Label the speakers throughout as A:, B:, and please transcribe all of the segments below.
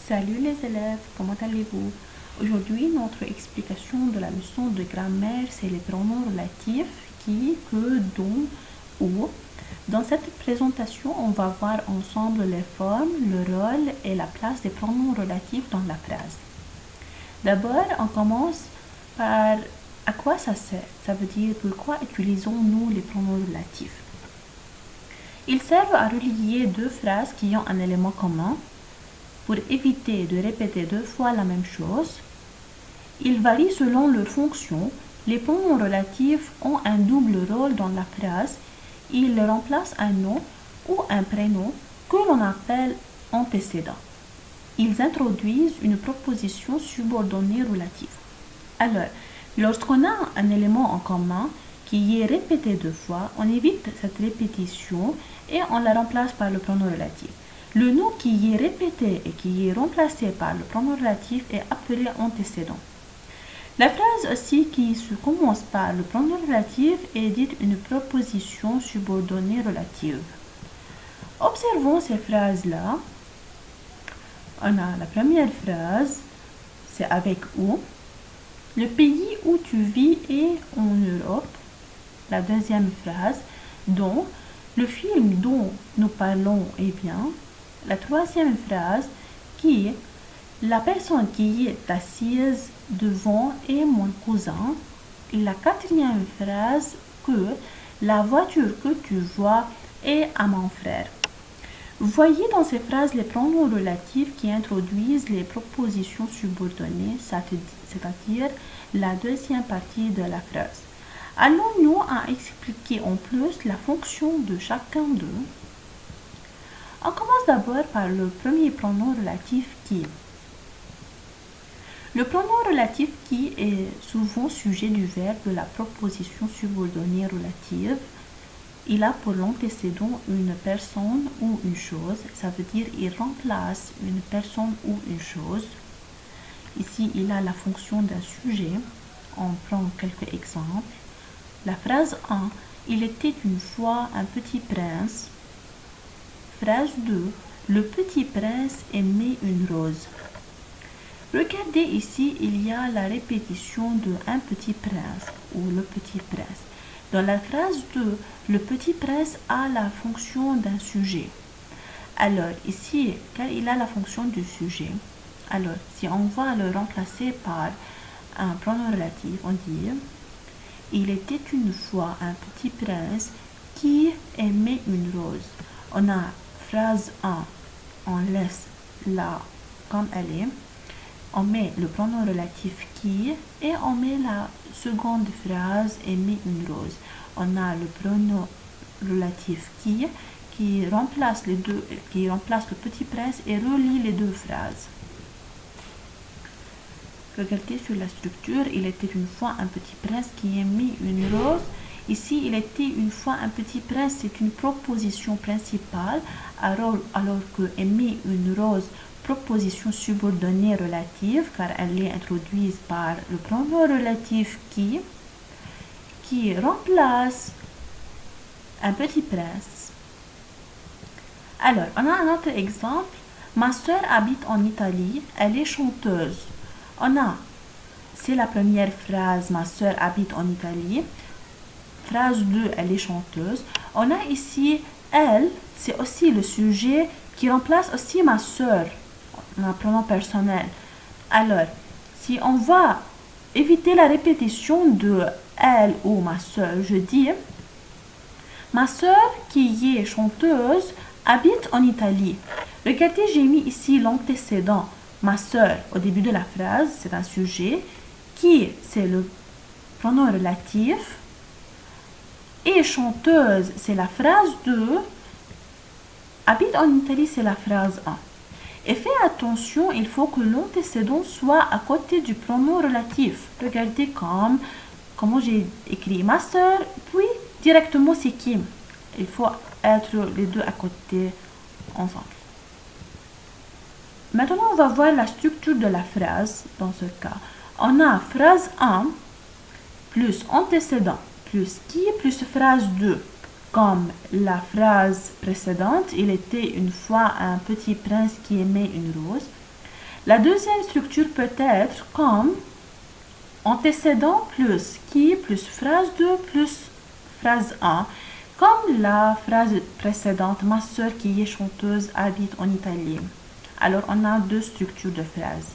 A: Salut les élèves, comment allez-vous? Aujourd'hui, notre explication de la leçon de grammaire, c'est les pronoms relatifs qui, que, dont, ou. Dans cette présentation, on va voir ensemble les formes, le rôle et la place des pronoms relatifs dans la phrase. D'abord, on commence par à quoi ça sert. Ça veut dire pourquoi utilisons-nous les pronoms relatifs. Ils servent à relier deux phrases qui ont un élément commun pour éviter de répéter deux fois la même chose. Ils varient selon leur fonction. Les pronoms relatifs ont un double rôle dans la phrase. Ils remplacent un nom ou un prénom que l'on appelle antécédent. Ils introduisent une proposition subordonnée relative. Alors, lorsqu'on a un élément en commun qui est répété deux fois, on évite cette répétition et on la remplace par le pronom relatif. Le nom qui est répété et qui est remplacé par le pronom relatif est appelé antécédent. La phrase aussi qui se commence par le pronom relatif est dite une proposition subordonnée relative. Observons ces phrases-là. On a la première phrase, c'est avec où. Le pays où tu vis est en Europe. La deuxième phrase, dont. Le film dont nous parlons est bien. La troisième phrase, qui est la personne qui est assise devant est mon cousin. Et la quatrième phrase, que la voiture que tu vois est à mon frère. Voyez dans ces phrases les pronoms relatifs qui introduisent les propositions subordonnées, c'est-à-dire la deuxième partie de la phrase. Allons-nous à expliquer en plus la fonction de chacun d'eux. On commence d'abord par le premier pronom relatif qui. Le pronom relatif qui est souvent sujet du verbe de la proposition subordonnée relative. Il a pour l'antécédent une personne ou une chose. Ça veut dire il remplace une personne ou une chose. Ici, il a la fonction d'un sujet. On prend quelques exemples. La phrase 1. Il était une fois un petit prince. Phrase 2. Le petit prince aimait une rose. Regardez ici, il y a la répétition de un petit prince ou le petit prince. Dans la phrase 2, le petit prince a la fonction d'un sujet. Alors ici, car il a la fonction du sujet, alors si on va le remplacer par un pronom relatif, on dit il était une fois un petit prince qui aimait une rose. On a phrase 1, on laisse là comme elle est. On met le pronom relatif qui et on met la seconde phrase aimer une rose. On a le pronom relatif qui remplace les deux, qui remplace le petit prince et relie les deux phrases. Regardez sur la structure, il était une fois un petit prince qui aimait une rose. Ici, il était une fois un petit prince, c'est une proposition principale, alors que aimer une rose, proposition subordonnée relative, car elle est introduite par le pronom relatif qui remplace un petit prince. Alors, on a un autre exemple. Ma soeur habite en Italie, elle est chanteuse. C'est la première phrase, ma soeur habite en Italie. Phrase 2, elle est chanteuse. On a ici, elle, c'est aussi le sujet qui remplace aussi ma soeur, un pronom personnel. Alors, si on va éviter la répétition de elle ou ma soeur, je dis, ma soeur qui est chanteuse habite en Italie. Regardez, j'ai mis ici l'antécédent. Ma soeur, au début de la phrase, c'est un sujet. Qui, c'est le pronom relatif. Et chanteuse, c'est la phrase 2. Habite en Italie, c'est la phrase 1. Et faites attention, il faut que l'antécédent soit à côté du pronom relatif. Regardez comment j'ai écrit ma soeur, puis directement c'est qui. Il faut être les deux à côté ensemble. Maintenant, on va voir la structure de la phrase dans ce cas. On a phrase 1 plus antécédent plus qui plus phrase 2. Comme la phrase précédente, il était une fois un petit prince qui aimait une rose. La deuxième structure peut être comme antécédent plus qui plus phrase 2 plus phrase 1. Comme la phrase précédente, ma sœur qui est chanteuse habite en Italie. Alors, on a deux structures de phrases.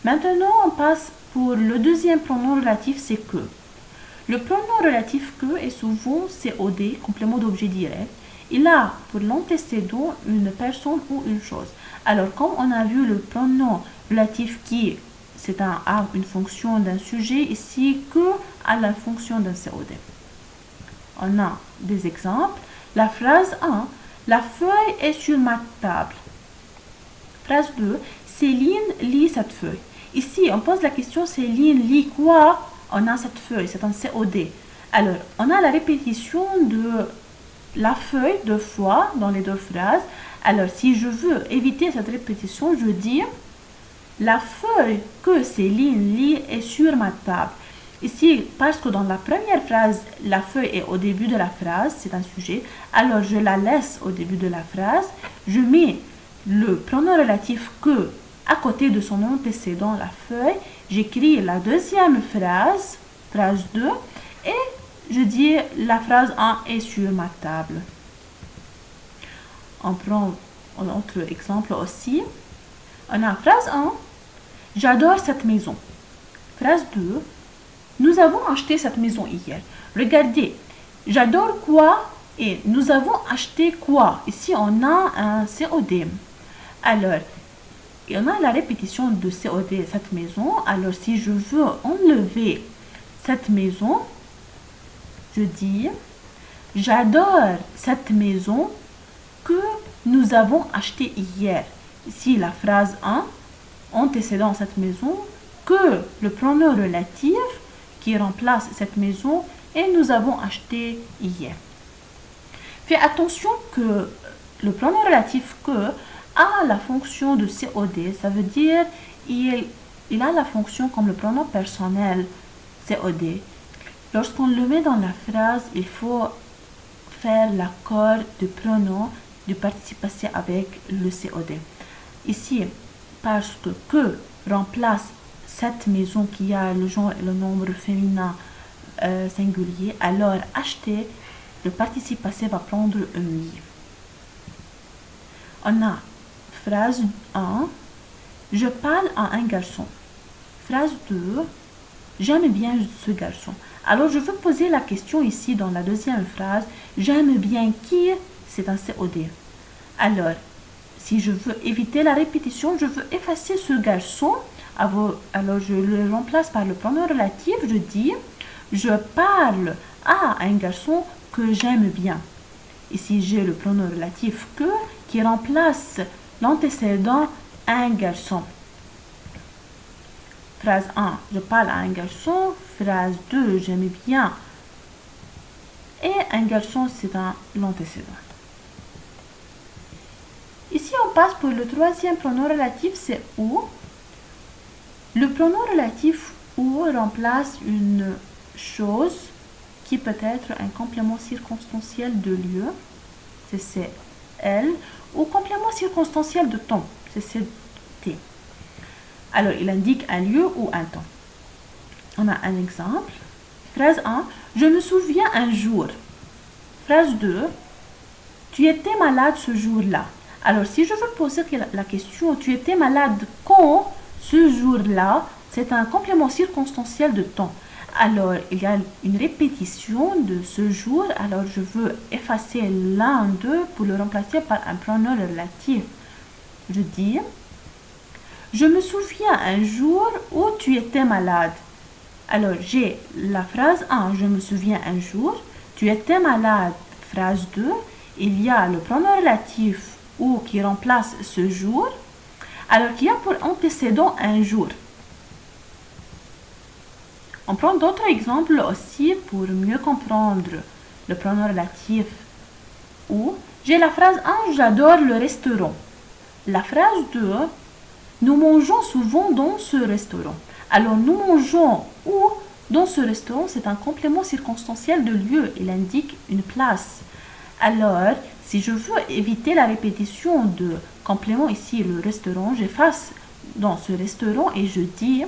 A: Maintenant, on passe pour le deuxième pronom relatif, c'est que. Le pronom relatif que est souvent COD, complément d'objet direct. Il a pour l'antécédent une personne ou une chose. Alors, comme on a vu le pronom relatif qui, c'est une fonction d'un sujet, ici que a la fonction d'un COD. On a des exemples. La phrase 1, la feuille est sur ma table. Phrase 2, Céline lit cette feuille. Ici, on pose la question, Céline lit quoi? On a cette feuille, c'est un COD. Alors, on a la répétition de la feuille deux fois dans les deux phrases. Alors, si je veux éviter cette répétition, je dis la feuille que Céline lit est sur ma table. Ici, parce que dans la première phrase, la feuille est au début de la phrase, c'est un sujet, alors je la laisse au début de la phrase. Je mets le pronom relatif que à côté de son antécédent, la feuille. J'écris la deuxième phrase, phrase 2, et je dis la phrase 1 est sur ma table. On prend un autre exemple aussi. On a phrase 1, j'adore cette maison. Phrase 2, nous avons acheté cette maison hier. Regardez, j'adore quoi et nous avons acheté quoi. Ici, on a un COD. Alors, on a la répétition de COD, cette maison. Alors, si je veux enlever cette maison, je dis, j'adore cette maison que nous avons achetée hier. Ici, la phrase 1, antécédent cette maison, que le pronom relatif qui remplace cette maison et nous avons acheté hier. Fais attention que le pronom relatif que a la fonction de COD, ça veut dire il a la fonction comme le pronom personnel COD. Lorsqu'on le met dans la phrase, il faut faire l'accord du pronom du participe passé avec le COD. Ici, parce que remplace cette maison qui a le genre et le nombre féminin singulier, alors acheter, le participe passé va prendre EI. On a phrase 1, je parle à un garçon. Phrase 2, j'aime bien ce garçon. Alors je veux poser la question ici dans la deuxième phrase, j'aime bien qui? C'est un COD. Alors, si je veux éviter la répétition, je veux effacer ce garçon. Alors je le remplace par le pronom relatif, je dis je parle à un garçon que j'aime bien. Ici j'ai le pronom relatif que qui remplace l'antécédent un garçon. Phrase 1, je parle à un garçon. Phrase 2, j'aime bien. Et un garçon, c'est l'antécédent. Ici, on passe pour le troisième pronom relatif, c'est où. Le pronom relatif ou remplace une chose qui peut être un complément circonstanciel de lieu, c'est elle, ou complément circonstanciel de temps, c'est T. Alors, il indique un lieu ou un temps. On a un exemple. Phrase 1, je me souviens un jour. Phrase 2, tu étais malade ce jour-là. Alors, si je veux poser la question, tu étais malade quand ce jour-là, c'est un complément circonstanciel de temps. Alors, il y a une répétition de ce jour. Alors, je veux effacer l'un d'eux pour le remplacer par un pronom relatif. Je dis, je me souviens un jour où tu étais malade. Alors, j'ai la phrase 1, je me souviens un jour. Tu étais malade, phrase 2. Il y a le pronom relatif ou qui remplace ce jour. Alors, qu'il y a pour antécédent un jour. On prend d'autres exemples aussi pour mieux comprendre le pronom relatif où. J'ai la phrase 1, j'adore le restaurant. La phrase 2, nous mangeons souvent dans ce restaurant. Alors, nous mangeons où dans ce restaurant, c'est un complément circonstanciel de lieu. Il indique une place. Alors, si je veux éviter la répétition de complément ici, le restaurant, j'efface dans ce restaurant et je dis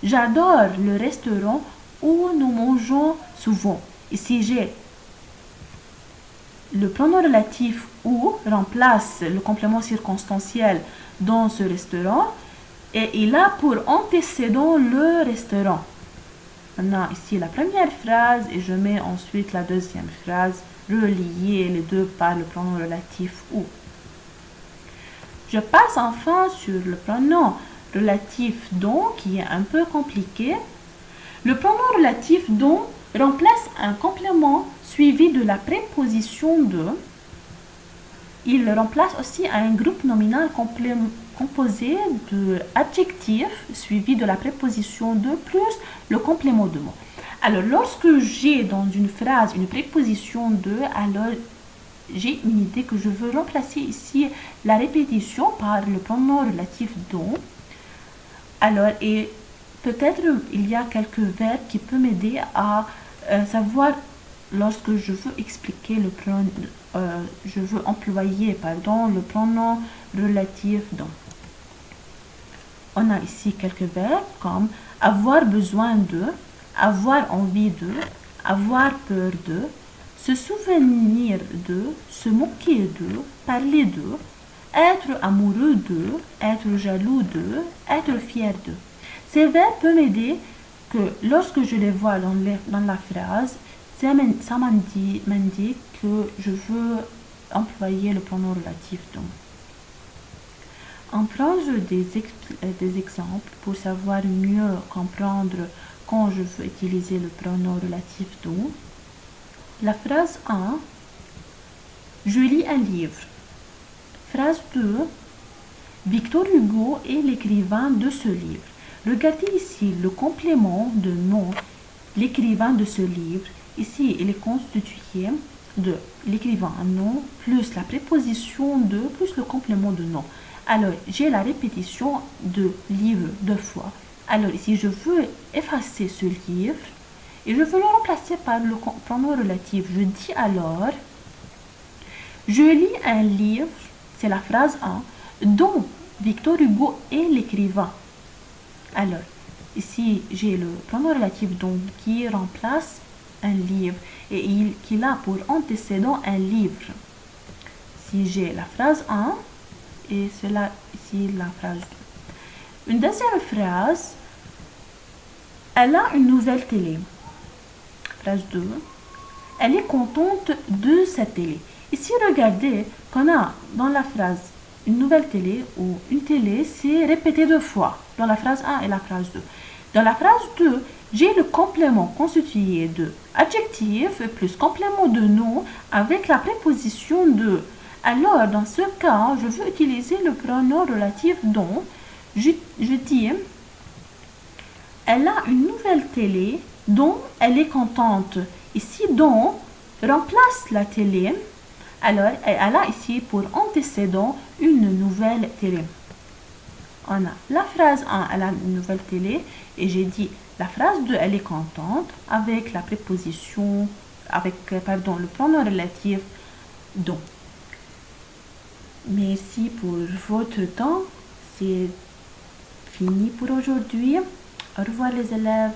A: j'adore le restaurant où nous mangeons souvent. Ici, j'ai le pronom relatif où remplace le complément circonstanciel dans ce restaurant et il a pour antécédent le restaurant. On a ici la première phrase et je mets ensuite la deuxième phrase, relier les deux par le pronom relatif où. Je passe enfin sur le pronom relatif dont qui est un peu compliqué. Le pronom relatif dont remplace un complément suivi de la préposition de. Il remplace aussi un groupe nominal composé de adjectifs suivi de la préposition de plus le complément de mot. Alors, lorsque j'ai dans une phrase une préposition de, alors j'ai une idée que je veux remplacer ici la répétition par le pronom relatif dont. Alors, et peut-être il y a quelques verbes qui peuvent m'aider à savoir lorsque je veux expliquer le pronom, je veux employer le pronom relatif dont. On a ici quelques verbes comme avoir besoin de, avoir envie de, avoir peur de, se souvenir de, se moquer de, parler de, être amoureux de, être jaloux de, être fier de. Ces verbes peuvent m'aider que lorsque je les vois dans la phrase, ça m'indique que je veux employer le pronom relatif dont. On prend des exemples pour savoir mieux comprendre quand je veux utiliser le pronom relatif dont. La phrase 1, je lis un livre. Phrase 2, Victor Hugo est l'écrivain de ce livre. Regardez ici le complément de nom, l'écrivain de ce livre. Ici, il est constitué de l'écrivain nom plus la préposition de plus le complément de nom. Alors, j'ai la répétition de livre deux fois. Alors, ici, je veux effacer ce livre et je veux le remplacer par le pronom relatif. Je dis alors, je lis un livre, c'est la phrase 1, dont Victor Hugo est l'écrivain. Alors, ici, j'ai le pronom relatif dont qui remplace un livre et qui a pour antécédent un livre. Si j'ai la phrase 1 et cela ici la phrase 2. Une deuxième phrase, elle a une nouvelle télé. Phrase 2, elle est contente de cette télé. Ici, regardez qu'on a dans la phrase une nouvelle télé ou une télé, c'est répété deux fois dans la phrase 1 et la phrase 2. Dans la phrase 2, j'ai le complément constitué de adjectif plus complément de nom avec la préposition de. Alors, dans ce cas, je veux utiliser le pronom relatif dont. Je dis, elle a une nouvelle télé dont elle est contente. Ici, dont remplace la télé. Alors, elle a ici pour antécédent une nouvelle télé. On a la phrase 1, elle a une nouvelle télé. Et j'ai dit, la phrase 2, elle est contente avec la préposition, le pronom relatif dont. Merci pour votre temps. C'est fini pour aujourd'hui. Au revoir les élèves.